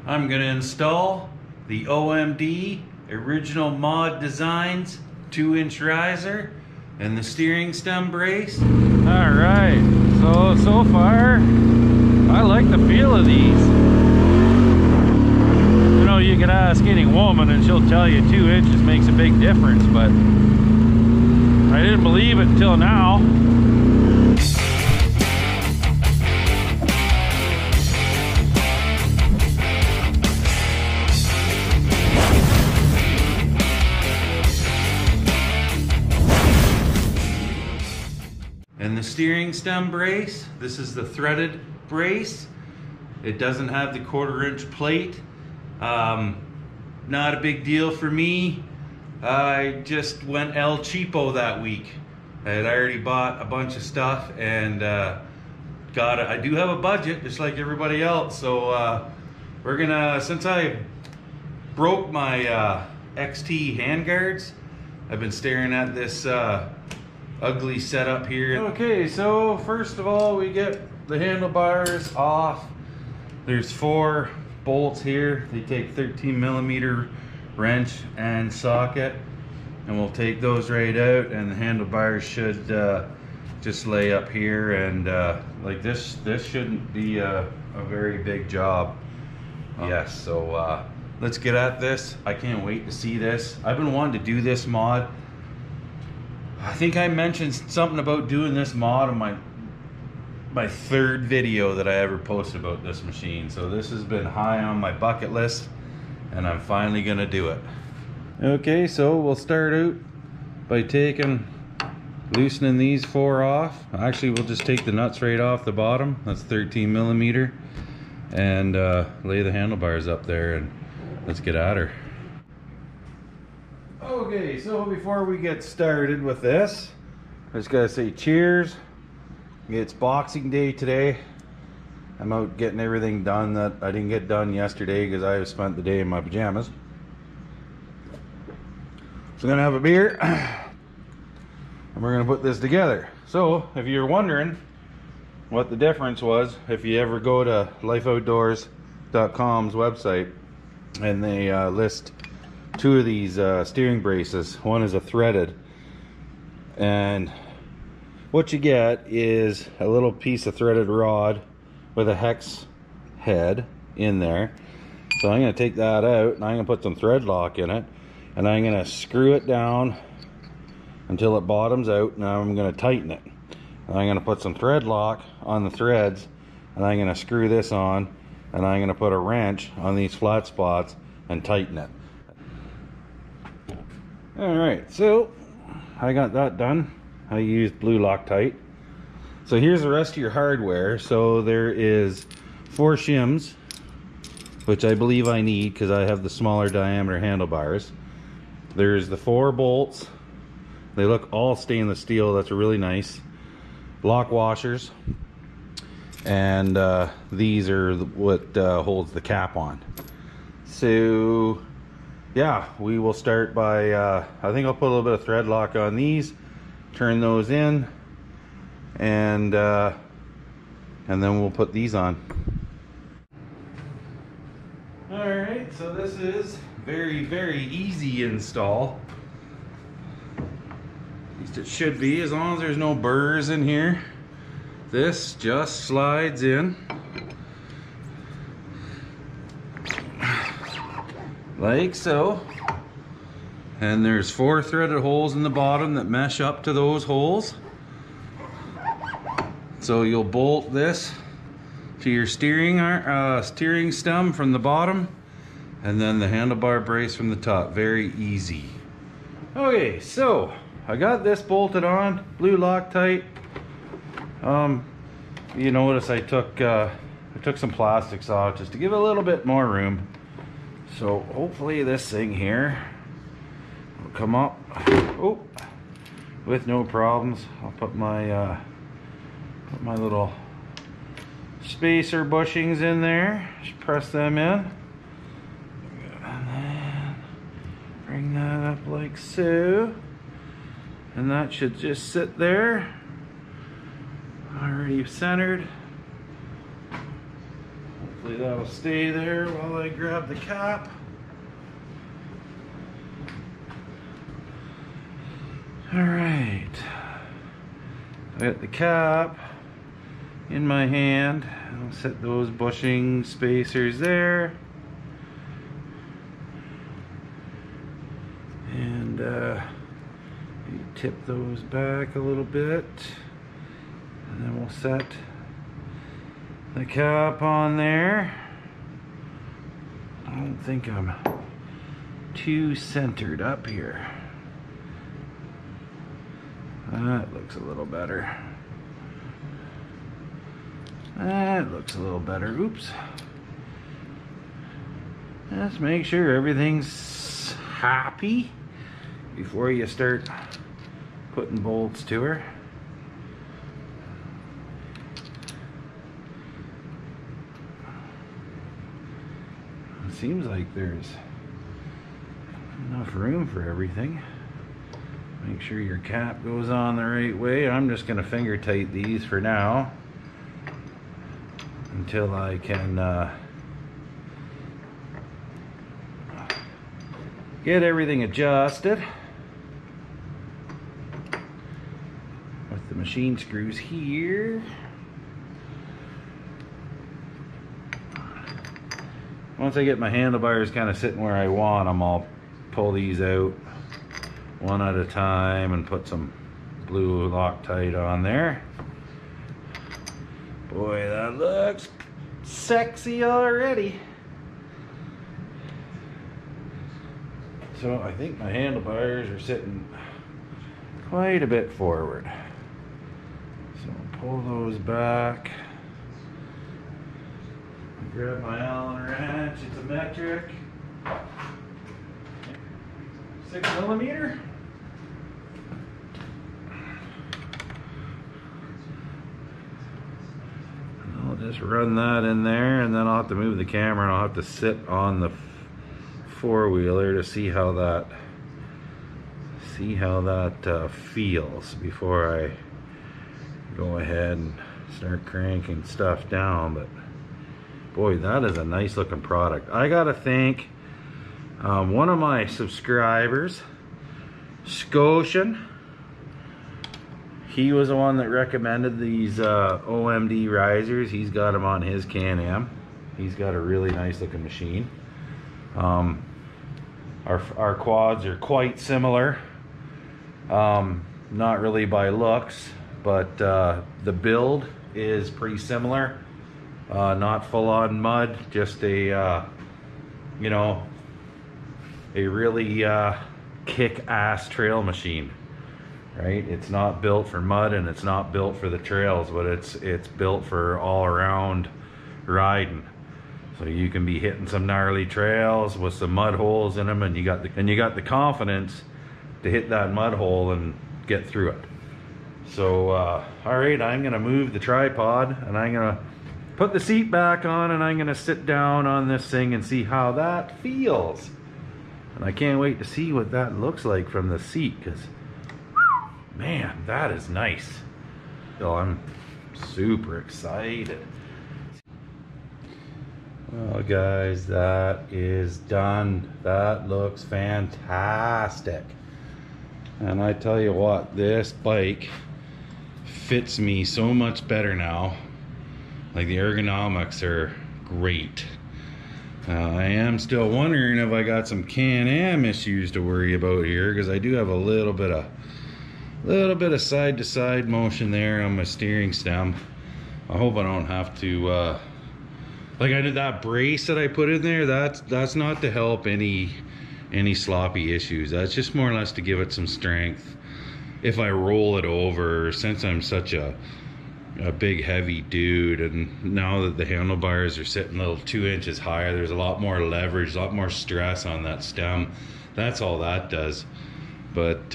I'm going to install the O.M.D original mod designs 2-inch riser and the steering stem brace. Alright, so far I like the feel of these. You know, you could ask any woman and she'll tell you 2 inches makes a big difference, but I didn't believe it until now. And the steering stem brace, this is the threaded brace. It doesn't have the 1/4-inch plate. Not a big deal for me. I just went El Cheapo that week. I had already bought a bunch of stuff and I do have a budget just like everybody else. So we're gonna, since I broke my XT handguards, I've been staring at this ugly setup here. Okay, so first of all, we get the handlebars off. There's 4 bolts here. They take 13mm wrench and socket, and we'll take those right out, and the handlebars should just lay up here, and like this shouldn't be a very big job. Yes, so let's get at this. I can't wait to see this. I've been wanting to do this mod. I think I mentioned something about doing this mod in my 3rd video that I ever posted about this machine. So this has been high on my bucket list, and I'm finally gonna do it. Okay, so we'll start out by loosening these 4 off. Actually, we'll just take the nuts right off the bottom. That's 13mm, and lay the handlebars up there, and let's get at her. Okay, so before we get started with this, I just gotta say cheers. It's Boxing Day today. I'm out getting everything done that I didn't get done yesterday because I spent the day in my pajamas. So I'm gonna have a beer and we're gonna put this together. So if you're wondering what the difference was, if you ever go to lifeoutdoors.com's website and they list 2 of these steering braces. One is a threaded, and what you get is a little piece of threaded rod with a hex head in there. So I'm going to take that out, and I'm going to put some thread lock in it, and I'm going to screw it down until it bottoms out. Now I'm going to tighten it. And I'm going to put some thread lock on the threads, and I'm going to screw this on, and I'm going to put a wrench on these flat spots and tighten it. Alright, so I got that done. I used blue Loctite. So here's the rest of your hardware. So there is 4 shims, which I believe I need because I have the smaller diameter handlebars. There's the 4 bolts. They look all stainless steel. That's really nice. Lock washers. And these are what holds the cap on. So yeah, we will start by, I think I'll put a little bit of thread lock on these, turn those in, and then we'll put these on. Alright, so this is very, very easy install. At least it should be, as long as there's no burrs in here. This just slides in. Like so, and there's 4 threaded holes in the bottom that mesh up to those holes. So you'll bolt this to your steering stem from the bottom, and then the handlebar brace from the top. Very easy. Okay, so I got this bolted on, blue Loctite. You notice I took some plastics off just to give it a little bit more room. So hopefully this thing here will come up with no problems. I'll put my little spacer bushings in there. Just press them in. And then bring that up like so. And that should just sit there. Already centered. Hopefully that'll stay there while I grab the cap. All right, I got the cap in my hand. I'll set those bushing spacers there. And you tip those back a little bit. And then we'll set the cap on there. I don't think I'm too centered up here. That looks a little better. That looks a little better. Oops. Just make sure everything's happy before you start putting bolts to her. It seems like there's enough room for everything. Make sure your cap goes on the right way. I'm just going to finger tight these for now until I can get everything adjusted with the machine screws here. Once I get my handlebars kind of sitting where I want them, I'll pull these out one at a time and put some blue Loctite on there. Boy, that looks sexy already. So I think my handlebars are sitting quite a bit forward. So I'll pull those back. Grab my Allen wrench, it's a metric. 6mm. I'll just run that in there, and then I'll have to move the camera and I'll have to sit on the four-wheeler to see how that feels before I go ahead and start cranking stuff down. But boy, that is a nice looking product. I gotta thank one of my subscribers, Scotian. He was the one that recommended these O.M.D risers. He's got them on his Can-Am. He's got a really nice looking machine. Our quads are quite similar. Not really by looks, but the build is pretty similar. Not full-on mud, just a you know, a really kick-ass trail machine, right? It's not built for mud and it's not built for the trails, but it's built for all-around riding. So you can be hitting some gnarly trails with some mud holes in them, and you got the confidence to hit that mud hole and get through it. So all right, I'm gonna move the tripod and I'm gonna put the seat back on, and I'm gonna sit down on this thing and see how that feels. And I can't wait to see what that looks like from the seat, because man, that is nice. So I'm super excited. Well guys, that is done. That looks fantastic. And I tell you what, this bike fits me so much better now. Like, the ergonomics are great. I am still wondering if I got some Can-Am issues to worry about here, because I do have a little bit of side-to-side motion there on my steering stem. I hope I don't have to like, I did that brace that I put in there, that's not to help any sloppy issues. That's just more or less to give it some strength if I roll it over, since I'm such a big heavy dude, and now that the handlebars are sitting a little 2 inches higher, there's a lot more leverage, a lot more stress on that stem. That's all that does. But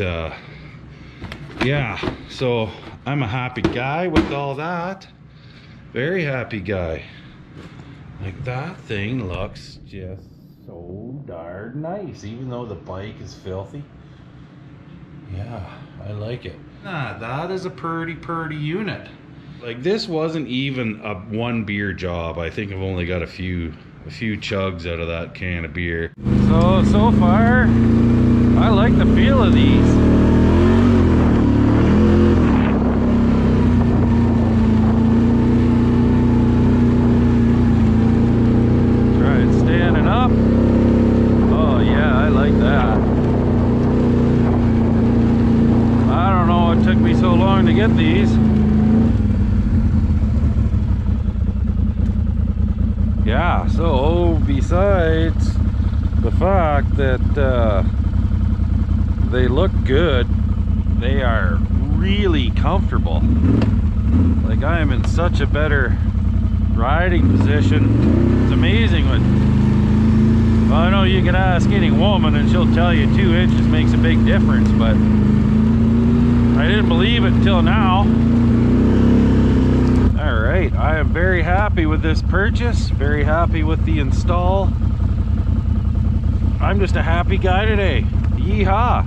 yeah, so I'm a happy guy with all that. Very happy guy. Like, that thing looks just so darn nice, even though the bike is filthy. Yeah, I like it. That is a pretty unit. Like, this wasn't even a one beer job. I think I've only got a few chugs out of that can of beer. So far, I like the feel of these. Try it standing up. Oh yeah, I like that. I don't know what took me so long to get these. Yeah, so besides the fact that they look good, they are really comfortable. Like, I am in such a better riding position. It's amazing what, well, I know you can ask any woman and she'll tell you 2 inches makes a big difference, but I didn't believe it until now. Alright, I am very happy with this purchase, very happy with the install. I'm just a happy guy today. Yeehaw!